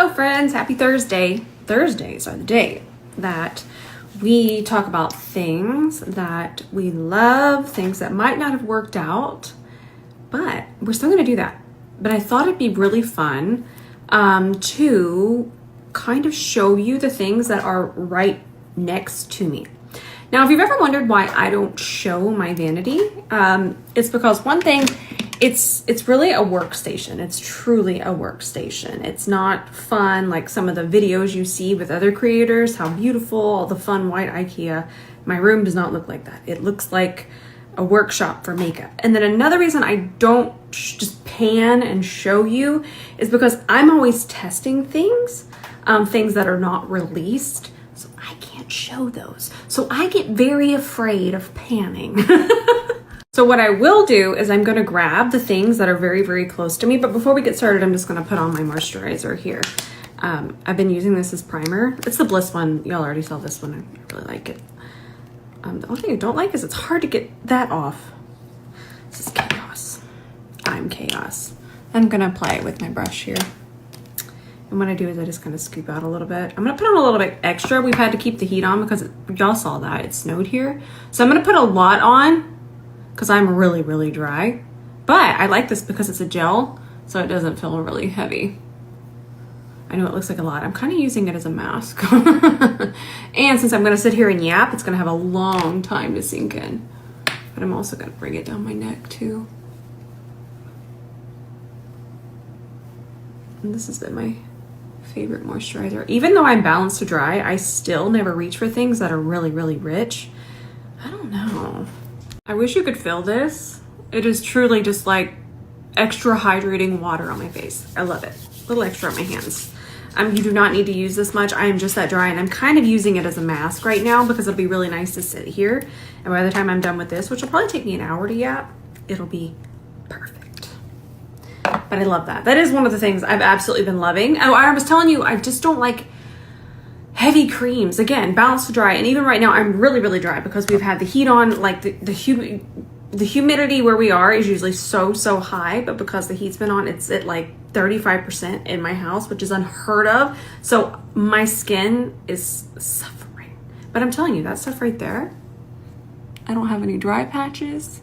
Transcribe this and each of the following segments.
Hello friends, happy Thursday. Thursdays are the day that we talk about things that we love, things that might not have worked out, but we're still gonna do that. But I thought it'd be really fun to kind of show you the things that are right next to me. Now, if you've ever wondered why I don't show my vanity, it's because one thing, it's really a workstation. It's truly a workstation. It's not fun like some of the videos you see with other creators, how beautiful, all the fun white IKEA. My room does not look like that. It looks like a workshop for makeup. And then another reason I don't just pan and show you is because I'm always testing things, things that are not released. So I can't show those. So I get very afraid of panning. So what I will do is I'm gonna grab the things that are very, very close to me. But before we get started, I'm just gonna put on my moisturizer here. I've been using this as primer. It's the Bliss one. Y'all already saw this one. I really like it. The only thing I don't like is it's hard to get that off. This is chaos. I'm chaos. I'm gonna apply it with my brush here. And what I do is I just kind of scoop out a little bit. I'm gonna put on a little bit extra. We've had to keep the heat on because y'all saw that it snowed here. So I'm gonna put a lot on because I'm really, really dry. But I like this because it's a gel, so it doesn't feel really heavy. I know it looks like a lot. I'm kind of using it as a mask. And since I'm gonna sit here and yap, it's gonna have a long time to sink in. But I'm also gonna bring it down my neck too. And this has been my favorite moisturizer. Even though I'm balanced to dry, I still never reach for things that are really, really rich. I don't know. I wish you could feel this. It is truly just like extra hydrating water on my face. I love it. A little extra on my hands. You do not need to use this much. I am just that dry and I'm kind of using it as a mask right now because it'll be really nice to sit here. And by the time I'm done with this, which will probably take me an hour to yap, it'll be perfect. But I love that. That is one of the things I've absolutely been loving. Oh, I was telling you, I just don't like heavy creams. Again, balanced to dry. And even right now, I'm really, really dry because we've had the heat on. Like the humidity where we are is usually so high. But because the heat's been on, it's at like 35% in my house, which is unheard of. So my skin is suffering. But I'm telling you, that stuff right there, I don't have any dry patches.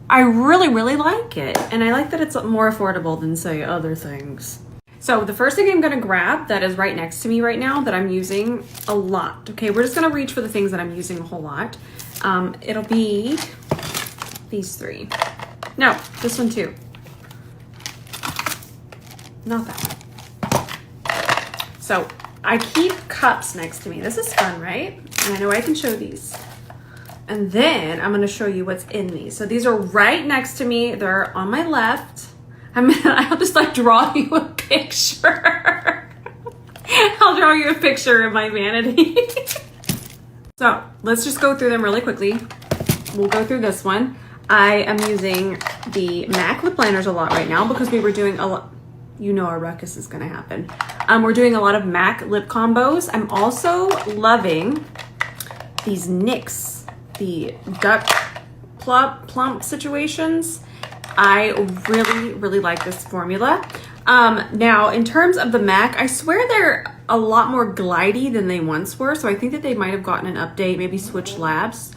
I really, really like it. And I like that it's more affordable than, say, other things. So the first thing I'm gonna grab that is right next to me right now that I'm using a lot. Okay, we're just gonna reach for the things that I'm using a whole lot. It'll be these three. No, this one too. Not that one. So I keep cups next to me. This is fun, right? And I know I can show these. And then I'm gonna show you what's in these. So these are right next to me. They're on my left. I'll just like draw you a picture. I'll draw you a picture of my vanity. So let's just go through them really quickly. We'll go through this one. I am using the MAC lip liners a lot right now because we were doing a lot. You know our ruckus is gonna happen. We're doing a lot of MAC lip combos. I'm also loving these NYX, the duck plump situations. I really, really like this formula. Now, in terms of the MAC, I swear they're a lot more glidey than they once were. So I think that they might have gotten an update, maybe switched labs.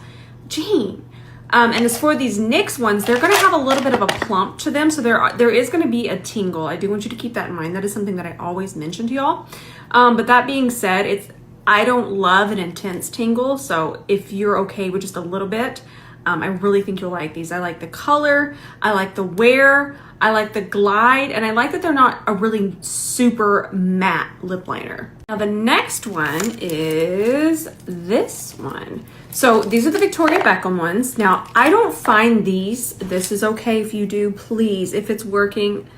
Gene. And as for these NYX ones, they're gonna have a little bit of a plump to them. So there is gonna be a tingle. I do want you to keep that in mind. That is something that I always mention to y'all. But that being said, I don't love an intense tingle. So if you're okay with just a little bit, I really think you'll like these. I like the color, I like the wear, I like the glide, and I like that they're not a really super matte lip liner. Now the next one is this one. So these are the Victoria Beckham ones. Now I don't find these, this is okay if you do, please, if it's working,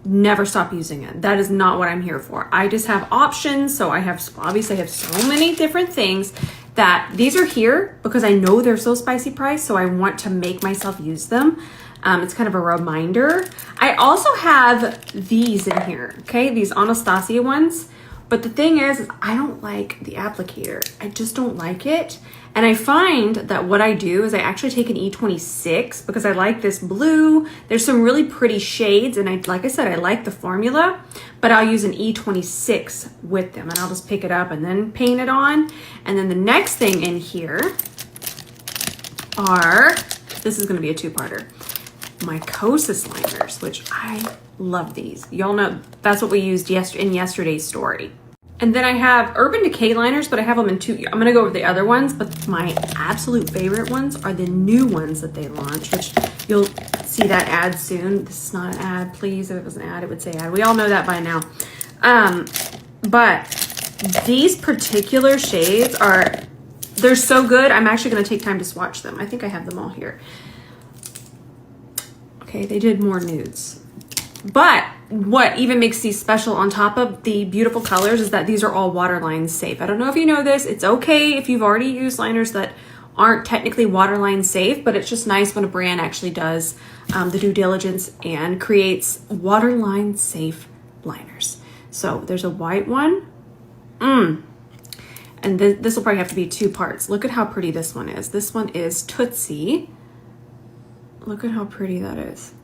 never stop using it. That is not what I'm here for. I just have options. So obviously I have so many different things that these are here because I know they're so spicy priced, so I want to make myself use them. It's kind of a reminder. I also have these in here, okay? These Anastasia ones. But the thing is I don't like the applicator. I just don't like it. And I find that what I do is I actually take an E26 because I like this blue. There's some really pretty shades, and like I said, I like the formula, but I'll use an E26 with them, and I'll just pick it up and then paint it on. And then the next thing in here are, this is gonna be a two-parter, my 𝗂𝘁 liners, which I love these. Y'all know that's what we used in yesterday's story. And then I have Urban Decay liners, but I have them in two. I'm gonna go over the other ones, but my absolute favorite ones are the new ones that they launched, which you'll see that ad soon. This is not an ad, please. If it was an ad, it would say ad. We all know that by now. But these particular shades they're so good. I'm actually gonna take time to swatch them. I think I have them all here. Okay, they did more nudes. But what even makes these special on top of the beautiful colors is that these are all waterline safe. I don't know if you know this. It's okay if you've already used liners that aren't technically waterline safe, but it's just nice when a brand actually does the due diligence and creates waterline safe liners. So there's a white one. And this will probably have to be two parts. Look at how pretty this one is. This one is Tootsie. Look at how pretty that is.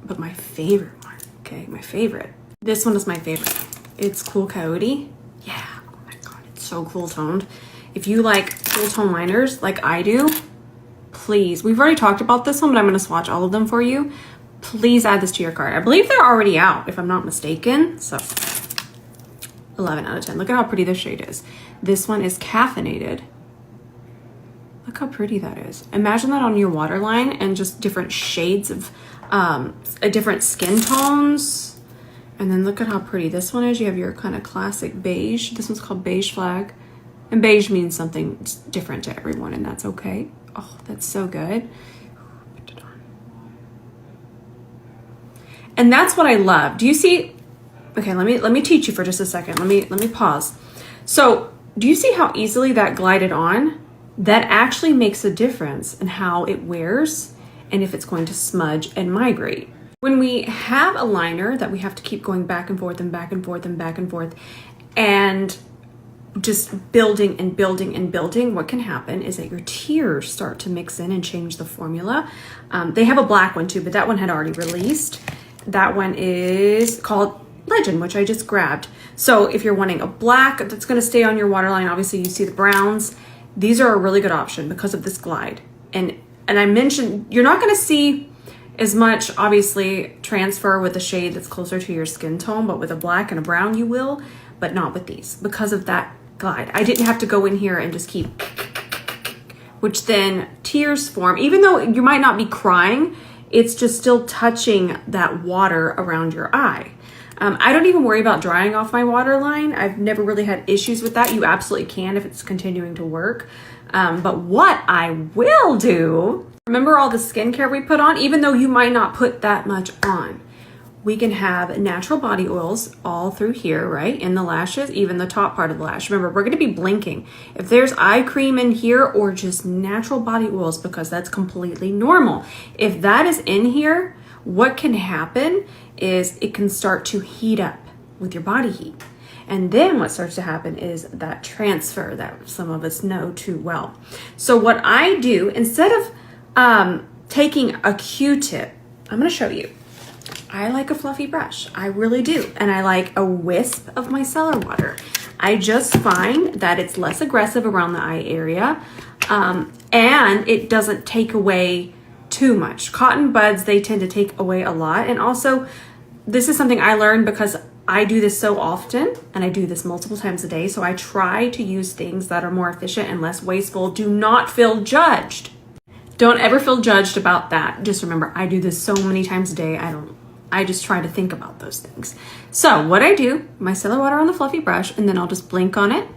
But my favorite one, okay, my favorite. This one is my favorite. It's Cool Coyote. Yeah, oh my God, it's so cool toned. If you like cool tone liners like I do, please, we've already talked about this one, but I'm gonna swatch all of them for you. Please add this to your cart. I believe they're already out, if I'm not mistaken. So 11 out of 10. Look at how pretty this shade is. This one is Caffeinated. Look how pretty that is. Imagine that on your waterline and just different shades of different skin tones. And then look at how pretty this one is. You have your kind of classic beige. This one's called Beige Flag. And beige means something different to everyone, and that's okay. Oh, that's so good. Put it on. And that's what I love. Do you see? Okay, let me teach you for just a second. Let me pause. So do you see how easily that glided on? That actually makes a difference in how it wears and if it's going to smudge and migrate. When we have a liner that we have to keep going back and forth and back and forth and back and forth and just building and building and building, what can happen is that your tears start to mix in and change the formula. They have a black one too, but that one had already released. That one is called Legend, which I just grabbed. So if you're wanting a black that's gonna stay on your waterline, obviously you see the browns. These are a really good option because of this glide. And I mentioned, you're not gonna see as much, obviously, transfer with a shade that's closer to your skin tone, but with a black and a brown you will, but not with these because of that glide. I didn't have to go in here and just keep, which then tears form. Even though you might not be crying, it's just still touching that water around your eye. I don't even worry about drying off my waterline. I've never really had issues with that. You absolutely can if it's continuing to work. But what I will do, remember all the skincare we put on? Even though you might not put that much on, we can have natural body oils all through here, right? In the lashes, even the top part of the lash. Remember, we're gonna be blinking. If there's eye cream in here or just natural body oils, because that's completely normal. If that is in here, what can happen is it can start to heat up with your body heat. And then what starts to happen is that transfer that some of us know too well. So what I do, instead of taking a Q-tip, I'm gonna show you. I like a fluffy brush, I really do. And I like a wisp of micellar water. I just find that it's less aggressive around the eye area and it doesn't take away too much. Cotton buds, they tend to take away a lot. And also, this is something I learned because I do this so often and I do this multiple times a day. So I try to use things that are more efficient and less wasteful. Do not feel judged. Don't ever feel judged about that. Just remember, I do this so many times a day. I just try to think about those things. So what I do, micellar water on the fluffy brush, and then I'll just blink on it.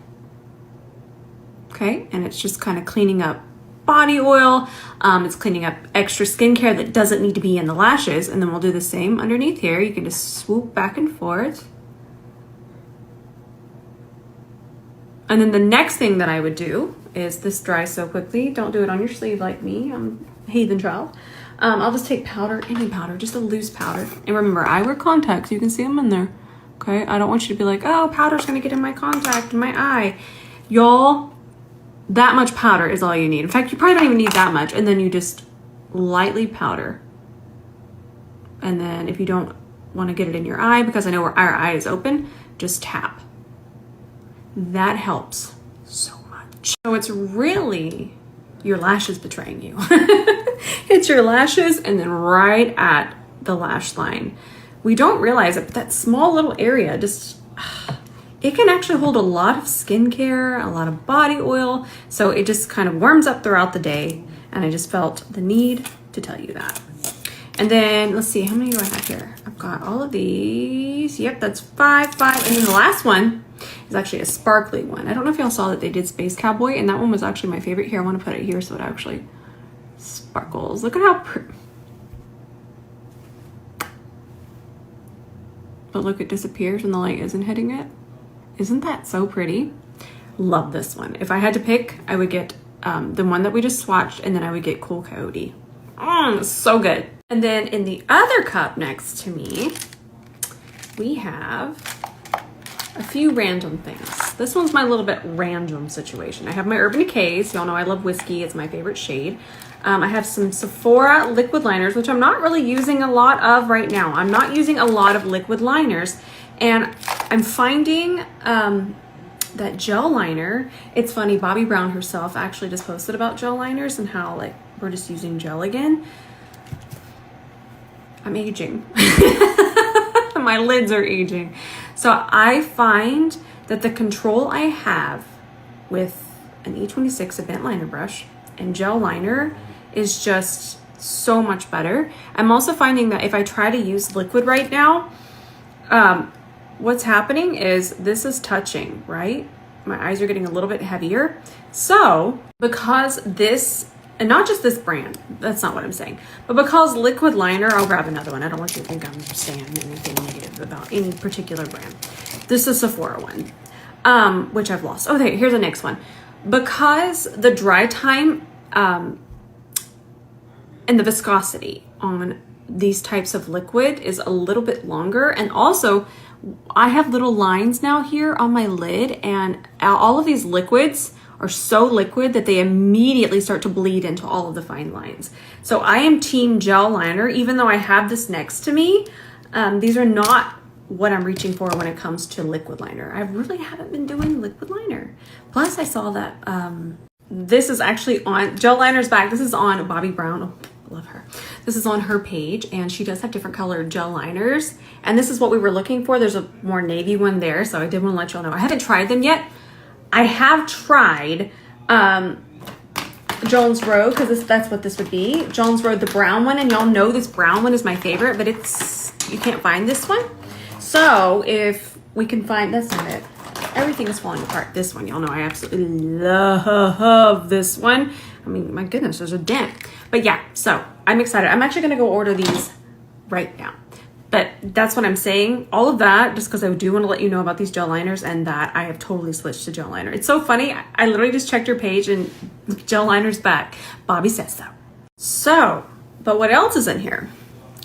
Okay, and it's just kind of cleaning up body oil. It's cleaning up extra skincare that doesn't need to be in the lashes. And then we'll do the same underneath here. You can just swoop back and forth. And then the next thing that I would do is, this dries so quickly. Don't do it on your sleeve like me. I'm a heathen child. I'll just take powder, any powder, just a loose powder. And remember, I wear contacts. You can see them in there. Okay, I don't want you to be like, oh, powder's gonna get in my contact, in my eye. Y'all, That much powder is all you need. In fact, you probably don't even need that much. And then you just lightly powder. And then if you don't want to get it in your eye, because I know where our eye is open, just tap. That helps so much. So it's really your lashes betraying you. It's your lashes and then right at the lash line. We don't realize it, but that small little area just, it can actually hold a lot of skincare, a lot of body oil. So it just kind of warms up throughout the day. And I just felt the need to tell you that. And then let's see, how many do I have here? I've got all of these. Yep, that's 5. And then the last one is actually a sparkly one. I don't know if y'all saw that they did Space Cowboy, and that one was actually my favorite. Here, I want to put it here so it actually sparkles. Look at how pretty. But look, it disappears when the light isn't hitting it. Isn't that so pretty? Love this one. If I had to pick, I would get the one that we just swatched, and then I would get Cool Coyote. So good. And then in the other cup next to me, we have a few random things. This one's my little bit random situation. I have my Urban Decay's. Y'all know I love whiskey. It's my favorite shade. I have some Sephora liquid liners, which I'm not really using a lot of right now. I'm not using a lot of liquid liners. And I'm finding that gel liner, it's funny, Bobbi Brown herself actually just posted about gel liners and how like we're just using gel again. I'm aging. My lids are aging. So I find that the control I have with an E26, a bent liner brush, and gel liner is just so much better. I'm also finding that if I try to use liquid right now, what's happening is this is touching, right? My eyes are getting a little bit heavier. So because this, and not just this brand, that's not what I'm saying, but because liquid liner, I'll grab another one. I don't want you to think I'm saying anything negative about any particular brand. This is a Sephora one, which I've lost. Okay, here's the next one. Because the dry time and the viscosity on these types of liquid is a little bit longer, and also I have little lines now here on my lid, and all of these liquids are so liquid that they immediately start to bleed into all of the fine lines. So I am team gel liner, even though I have this next to me. These are not what I'm reaching for when it comes to liquid liner. I really haven't been doing liquid liner. Plus I saw that this is actually on, gel liner's back. This is on Bobbi Brown. Oh, love her. This is on her page, and she does have different colored gel liners. And this is what we were looking for. There's a more navy one there, so I did want to let y'all know. I haven't tried them yet. I have tried Jones Road, because that's what this would be. Jones Road, the brown one, and y'all know this brown one is my favorite, but it's, you can't find this one. So if we can find, that's not it. Everything is falling apart. This one, y'all know I absolutely love this one. I mean, my goodness, there's a dent. But yeah, so I'm excited. I'm actually gonna go order these right now. But that's what I'm saying. All of that, just because I do want to let you know about these gel liners, and that I have totally switched to gel liner. It's so funny. I literally just checked your page and gel liner's back. Bobbi says so. So, but what else is in here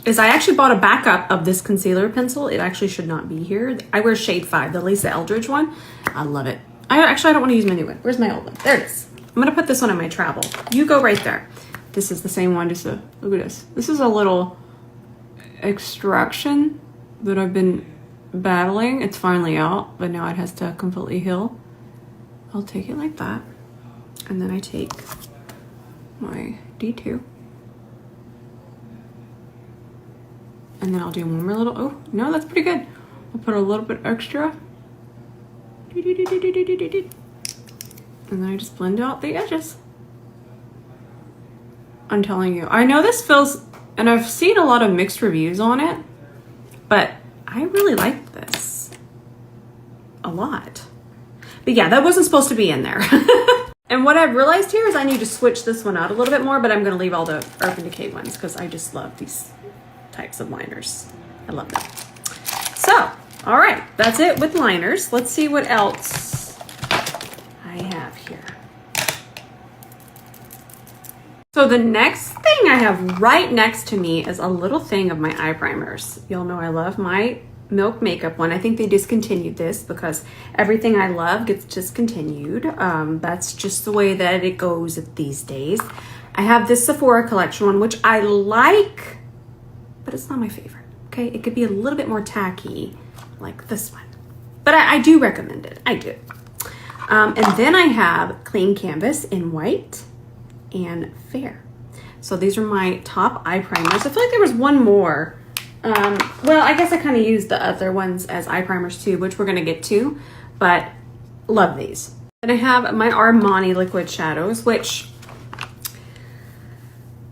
is I actually bought a backup of this concealer pencil. It actually should not be here. I wear shade 5, the Lisa Eldridge one. I love it. I don't want to use my new one. Where's my old one? There it is. I'm going to put this one in my travel. You go right there. This is the same one. Just a, look at this. This is a little extraction that I've been battling. It's finally out, but now it has to completely heal. I'll take it like that, and then I take my D2, and then I'll do one more little, oh no, that's pretty good. I'll put a little bit extra, and then I just blend out the edges. I'm telling you, I know this feels, and I've seen a lot of mixed reviews on it, but I really like this a lot. But yeah, that wasn't supposed to be in there. And what I've realized here is I need to switch this one out a little bit more, but I'm gonna leave all the Urban Decay ones because I just love these types of liners. I love them. So, all right, that's it with liners. Let's see what else I have here. So the next thing I have right next to me is a little thing of my eye primers. Y'all know I love my Milk Makeup one. I think they discontinued this because everything I love gets discontinued. That's just the way that it goes these days. I have this Sephora collection one, which I like, but it's not my favorite. Okay, it could be a little bit more tacky, like this one. But I do recommend it. I do. And then I have Clean Canvas in white and fair. So these are my top eye primers. I feel like there was one more. Well, I guess I kind of used the other ones as eye primers too, which we're going to get to, but love these. Then I have my Armani liquid shadows, which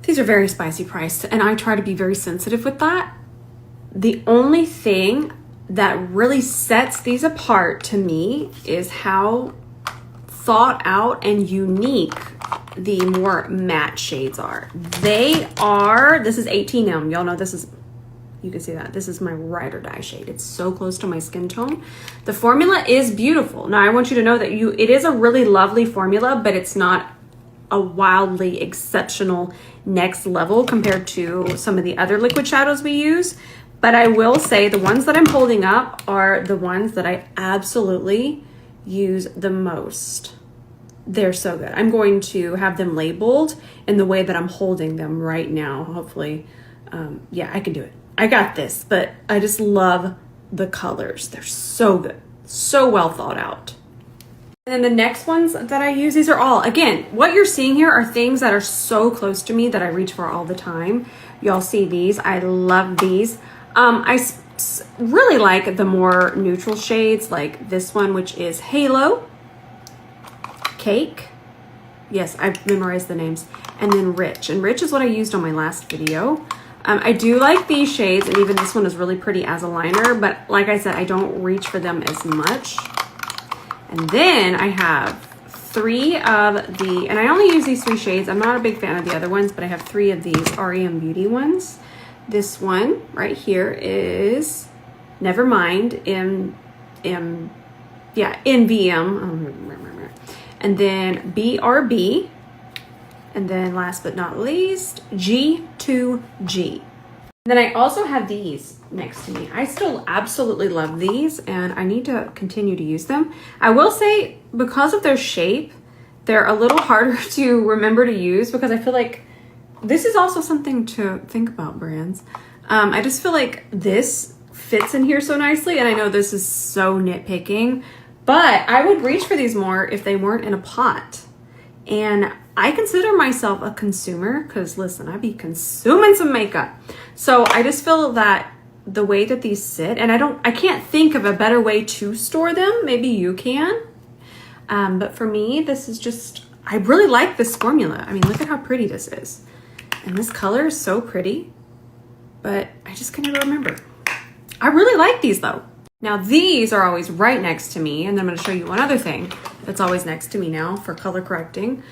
these are very spicy priced, and I try to be very sensitive with that. The only thing that really sets these apart to me is how thought out and unique the more matte shades are. They are, this is 18M. Y'all know this is, you can see that. This is my ride or die shade. It's so close to my skin tone. The formula is beautiful. Now I want you to know that it is a really lovely formula, but it's not a wildly exceptional next level compared to some of the other liquid shadows we use. But I will say the ones that I'm holding up are the ones that I absolutely use the most. They're so good. I'm going to have them labeled in the way that I'm holding them right now. Hopefully, yeah, I can do it. I got this, but I just love the colors. They're so good, so well thought out. And then the next ones that I use, these are all, again, what you're seeing here are things that are so close to me that I reach for all the time. Y'all see these. I love these. I really like the more neutral shades, like this one, which is Halo, Cake. Yes, I've memorized the names. And then Rich. And Rich is what I used on my last video. I do like these shades, and even this one is really pretty as a liner, but like I said, I don't reach for them as much. And then I have 3 of the, and I only use these 3 shades. I'm not a big fan of the other ones, but I have 3 of these REM Beauty ones. This one right here is Nevermind NVM. And then BRB. And then last but not least, G2G. Then I also have these next to me. I still absolutely love these, and I need to continue to use them. I will say, because of their shape, they're a little harder to remember to use because I feel like this is also something to think about, brands. I just feel like this fits in here so nicely, and I know this is so nitpicking, but I would reach for these more if they weren't in a pot. And I consider myself a consumer because, listen, I be consuming some makeup. So I just feel that the way that these sit, and I can't think of a better way to store them. Maybe you can. But for me, this is just, I really like this formula. I mean, look at how pretty this is. And this color is so pretty, but I just can never remember. I really like these though. Now these are always right next to me, and then I'm going to show you one other thing that's always next to me now for color correcting.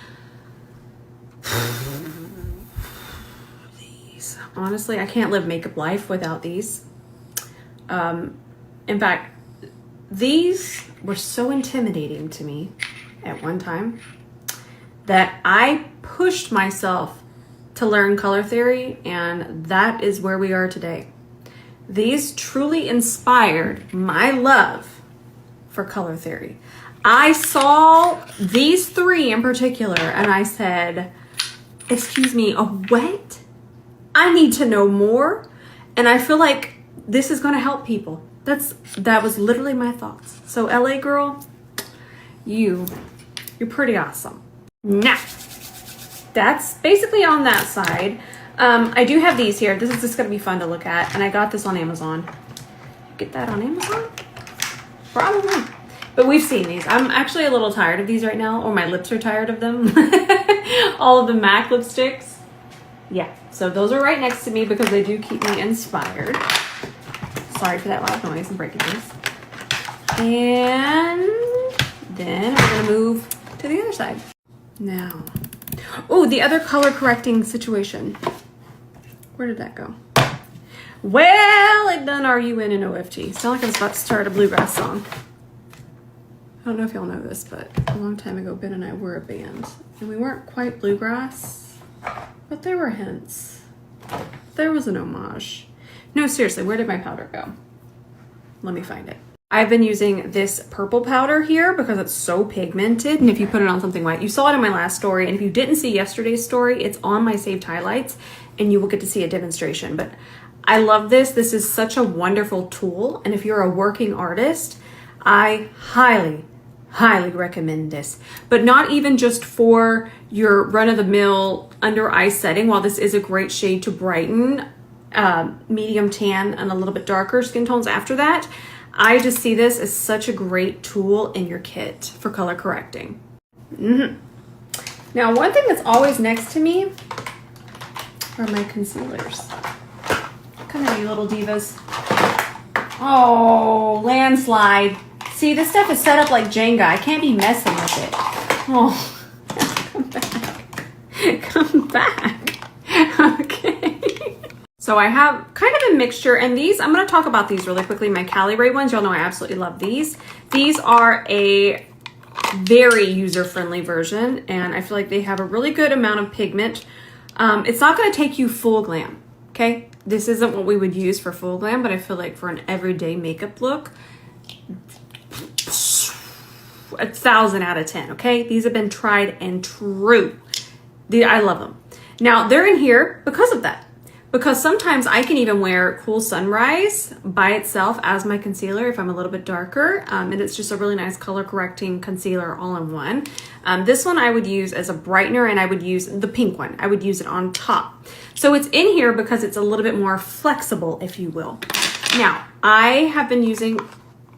These, honestly, I can't live makeup life without these. In fact, these were so intimidating to me at one time that I pushed myself to learn color theory, and that is where we are today. These truly inspired my love for color theory. I saw these 3 in particular, and I said, excuse me, a what? I need to know more, and I feel like this is going to help people. That was literally my thoughts. So LA girl, you're pretty awesome. Now, that's basically on that side. I do have these here. This is just going to be fun to look at, and I got this on Amazon. Get that on Amazon? Probably. But we've seen these. I'm actually a little tired of these right now, or my lips are tired of them. All of the MAC lipsticks. Yeah, so those are right next to me because they do keep me inspired. Sorry for that loud noise and breaking things. And then we're going to move to the other side. Now, oh, the other color correcting situation. Where did that go? Well, it done RUN and OFT. Sound like I was about to start a bluegrass song. I don't know if y'all know this, but a long time ago, Ben and I were a band. And we weren't quite bluegrass, but there were hints. There was an homage. No, seriously, where did my powder go? Let me find it. I've been using this purple powder here because it's so pigmented, and if you put it on something white, you saw it in my last story, and if you didn't see yesterday's story, it's on my saved highlights, and you will get to see a demonstration. But I love this. This is such a wonderful tool, and if you're a working artist, I highly recommend this. But not even just for your run-of-the-mill under eye setting. While this is a great shade to brighten medium tan and a little bit darker skin tones after that, I just see this as such a great tool in your kit for color correcting. Now, one thing that's always next to me are my concealers. Come here, you little divas. Oh, landslide. See, this stuff is set up like Jenga. I can't be messing with it. Oh, come back. Come back. Okay. So I have kind of a mixture, and these, I'm going to talk about these really quickly. My Cali Ray ones, y'all know I absolutely love these. These are a very user-friendly version, and I feel like they have a really good amount of pigment. It's not going to take you full glam, okay? This isn't what we would use for full glam, but I feel like for an everyday makeup look, 1,000 out of 10, okay? These have been tried and true. I love them. Now, they're in here because of that. Because sometimes I can even wear Cool Sunrise by itself as my concealer if I'm a little bit darker. And it's just a really nice color correcting concealer all in one. This one I would use as a brightener, and I would use the pink one. I would use it on top. So it's in here because it's a little bit more flexible, if you will. Now, I have been using,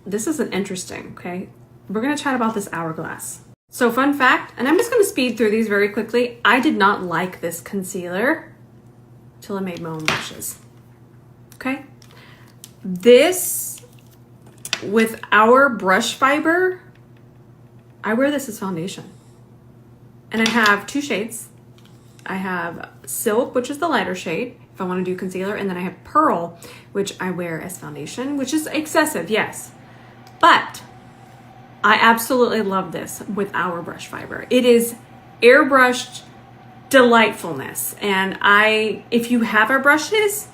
this is an interesting, okay? We're gonna chat about this Hourglass. So fun fact, and I'm just gonna speed through these very quickly. I did not like this concealer till I made my own blushes, okay? This, with our brush fiber, I wear this as foundation. And I have two shades. I have Silk, which is the lighter shade, if I wanna do concealer, and then I have Pearl, which I wear as foundation, which is excessive, yes. But I absolutely love this with our brush fiber. It is airbrushed delightfulness, and if you have our brushes,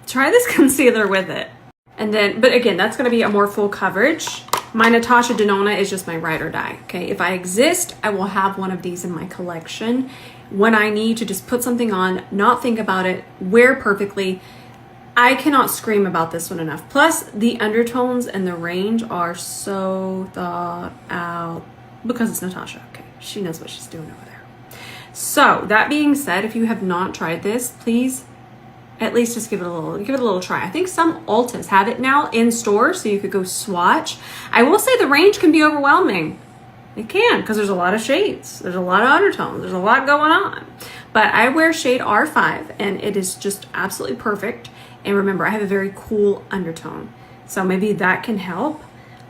try this concealer with it. And then, but again, that's going to be a more full coverage. My Natasha Denona is just my ride or die, okay? If I exist, I will have one of these in my collection when I need to just put something on, not think about it, wear perfectly. I cannot scream about this one enough. Plus, the undertones and the range are so thought out because it's Natasha, okay? She knows what she's doing over there. So that being said, if you have not tried this, please at least just give it a little try. I think some Ultas have it now in stores, so you could go swatch. I will say the range can be overwhelming. It can, because there's a lot of shades. There's a lot of undertones. There's a lot going on. But I wear shade R5, and it is just absolutely perfect. And remember, I have a very cool undertone, so maybe that can help.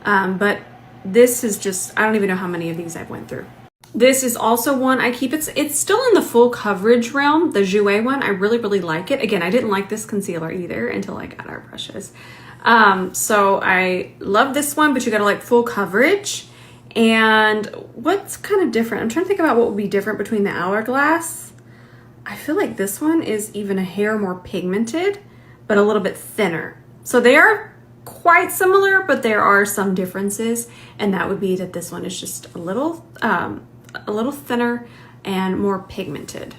But this is just, I don't even know how many of these I've went through. This is also one I keep. It's still in the full coverage realm, the 𝗕𝗂𝘂 one. I really like it. Again, I didn't like this concealer either until I got our brushes. So I love this one, but you gotta like full coverage. And what's kind of different? I'm trying to think about what would be different between the Hourglass. I feel like this one is even a hair more pigmented, but a little bit thinner. So they are quite similar, but there are some differences, and that would be that this one is just a little thinner and more pigmented.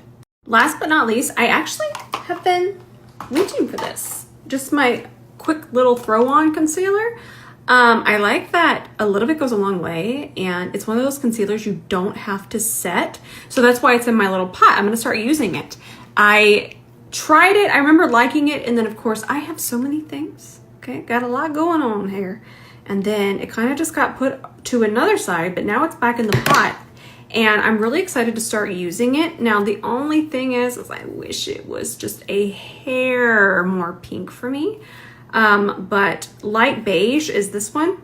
Last but not least, I actually have been reaching for this. Just my quick little throw-on concealer. I like that a little bit goes a long way, and it's one of those concealers you don't have to set. So that's why it's in my little pot. I'm gonna start using it. I tried it, I remember liking it, and then of course I have so many things, okay? Got a lot going on here. And then it kind of just got put to another side, but now it's back in the pot. And I'm really excited to start using it. Now, the only thing is I wish it was just a hair more pink for me. But light beige is this one,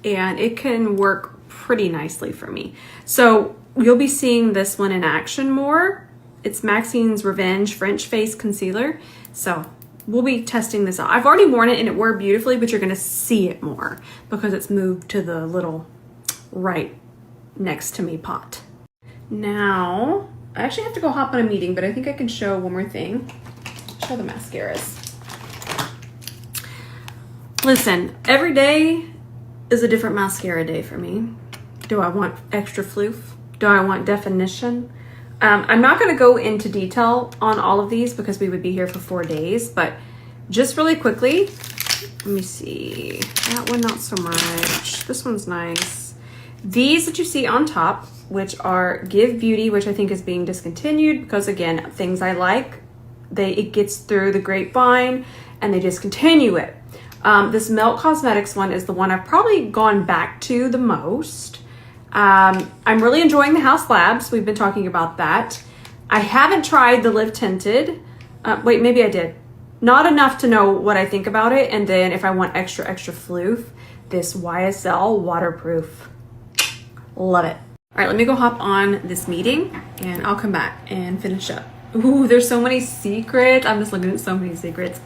and it can work pretty nicely for me. So you'll be seeing this one in action more. It's Maxine's Revenge French Face Concealer. So we'll be testing this out. I've already worn it and it wore beautifully, but you're gonna see it more because it's moved to the little right next to me pot. Now, I actually have to go hop on a meeting, but I think I can show one more thing. Show the mascaras. Listen, every day is a different mascara day for me. Do I want extra floof? Do I want definition? I'm not going to go into detail on all of these because we would be here for 4 days, but just really quickly, let me see. That one, not so much. This one's nice. These that you see on top, which are Give Beauty, which I think is being discontinued because, again, things I like, it gets through the grapevine and they discontinue it. This Melt Cosmetics one is the one I've probably gone back to the most. I'm really enjoying the House Labs. We've been talking about that. I haven't tried the Live Tinted. Wait, maybe I did. Not enough to know what I think about it. And then if I want extra floof, this YSL Waterproof. Love it. All right, let me go hop on this meeting and I'll come back and finish up. Ooh, there's so many secrets. I'm just looking at so many secrets.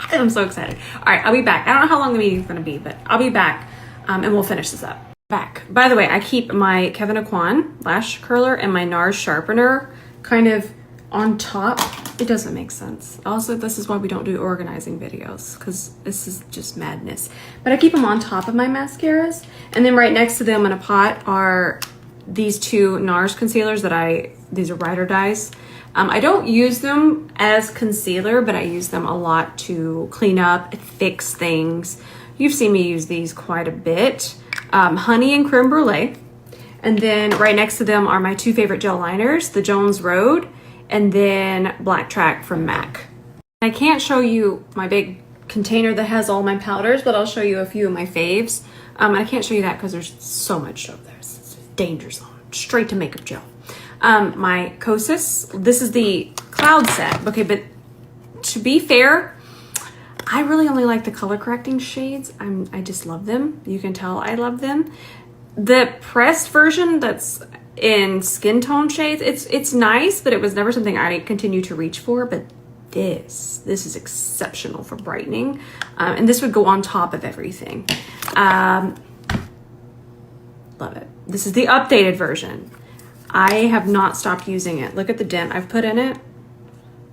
I'm so excited. All right, I'll be back. I don't know how long the meeting's gonna be, but I'll be back and we'll finish this up. Back. By the way, I keep my 𝗕𝗿𝘂𝘁𝗄 lash curler and my NARS sharpener kind of on top. It doesn't make sense. Also, this is why we don't do organizing videos because this is just madness. But I keep them on top of my mascaras. And then right next to them in a pot are these two NARS concealers these are Ride or Dies. I don't use them as concealer, but I use them a lot to clean up, fix things. You've seen me use these quite a bit. Honey and Creme Brulee. And then right next to them are my two favorite gel liners, the Jones Road and then Black Track from MAC. I can't show you my big container that has all my powders, but I'll show you a few of my faves. I can't show you that because there's so much stuff there. It's a danger zone. Straight to makeup gel. My Kosas, this is the Cloud set. Okay, but to be fair, I really only like the color correcting shades. I just love them. You can tell I love them. The pressed version that's in skin tone shades, it's nice, but it was never something I continue to reach for. But this is exceptional for brightening. And this would go on top of everything. Love it. This is the updated version. I have not stopped using it. Look at the dent I've put in it.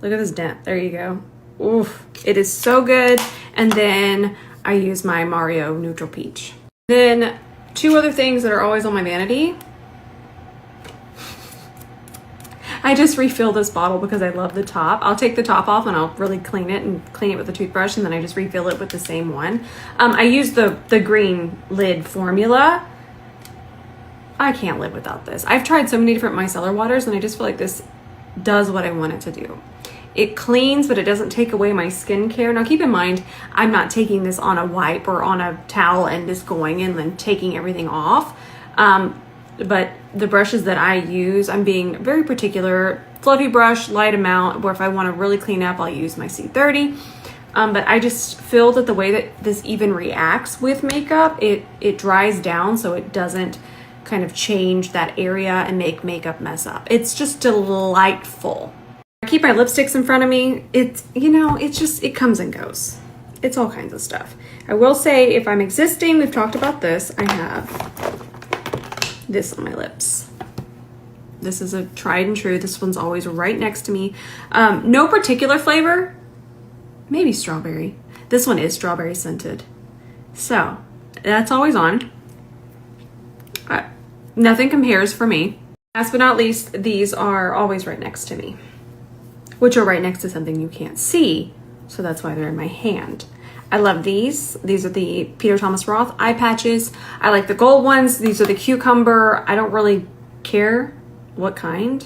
Look at this dent. There you go. Oof, it is so good. And then I use my Mario Neutral Peach. Then two other things that are always on my vanity. I just refill this bottle because I love the top. I'll take the top off and I'll really clean it with a toothbrush, and then I just refill it with the same one. I use the green lid formula. I can't live without this. I've tried so many different micellar waters and I just feel like this does what I want it to do. It cleans, but it doesn't take away my skincare. Now keep in mind, I'm not taking this on a wipe or on a towel and just going in and then taking everything off. But the brushes that I use, I'm being very particular. Fluffy brush, light amount, or if I want to really clean up, I'll use my C30. But I just feel that the way that this even reacts with makeup, it dries down so it doesn't kind of change that area and make makeup mess up. It's just delightful. I keep my lipsticks in front of me. It comes and goes. It's all kinds of stuff. I will say, if I'm existing, we've talked about this, I have this on my lips. This is a tried and true. This one's always right next to me. No particular flavor, maybe strawberry. This one is strawberry scented. So that's always on. Nothing compares for me. Last but not least, these are always right next to me, which are right next to something you can't see. So that's why they're in my hand. I love these. These are the Peter Thomas Roth eye patches. I like the gold ones. These are the cucumber. I don't really care what kind.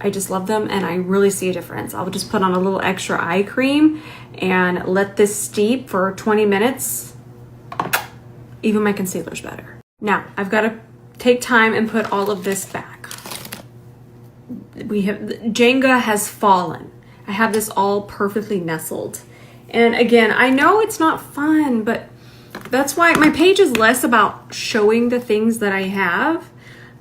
I just love them and I really see a difference. I'll just put on a little extra eye cream and let this steep for 20 minutes. Even my concealer's better. Now, I've got to take time and put all of this back. Jenga has fallen. I have this all perfectly nestled. And again, I know it's not fun, but that's why my page is less about showing the things that I have,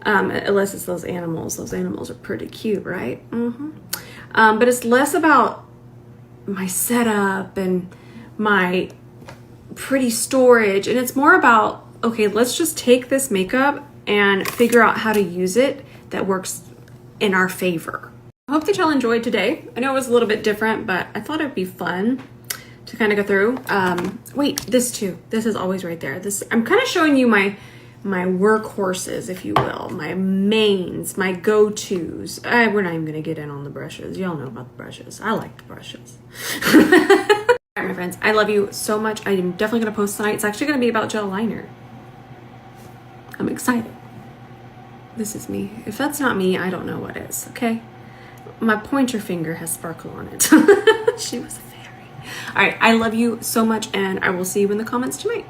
unless it's those animals. Those animals are pretty cute, right? But it's less about my setup and my pretty storage, and it's more about, okay, let's just take this makeup and figure out how to use it that works in our favor. I hope that y'all enjoyed today. I know it was a little bit different, but I thought it'd be fun to kind of go through. Wait, this too. This is always right there. This, I'm kind of showing you my workhorses, if you will, my mains, my go-tos. We're not even gonna get in on the brushes. Y'all know about the brushes. I like the brushes. All right, my friends, I love you so much. I'm definitely gonna post tonight. It's actually gonna be about gel liner. I'm excited. This is me. If that's not me, I don't know what is, okay? My pointer finger has sparkle on it. She was a fairy. All right, I love you so much, and I will see you in the comments tonight.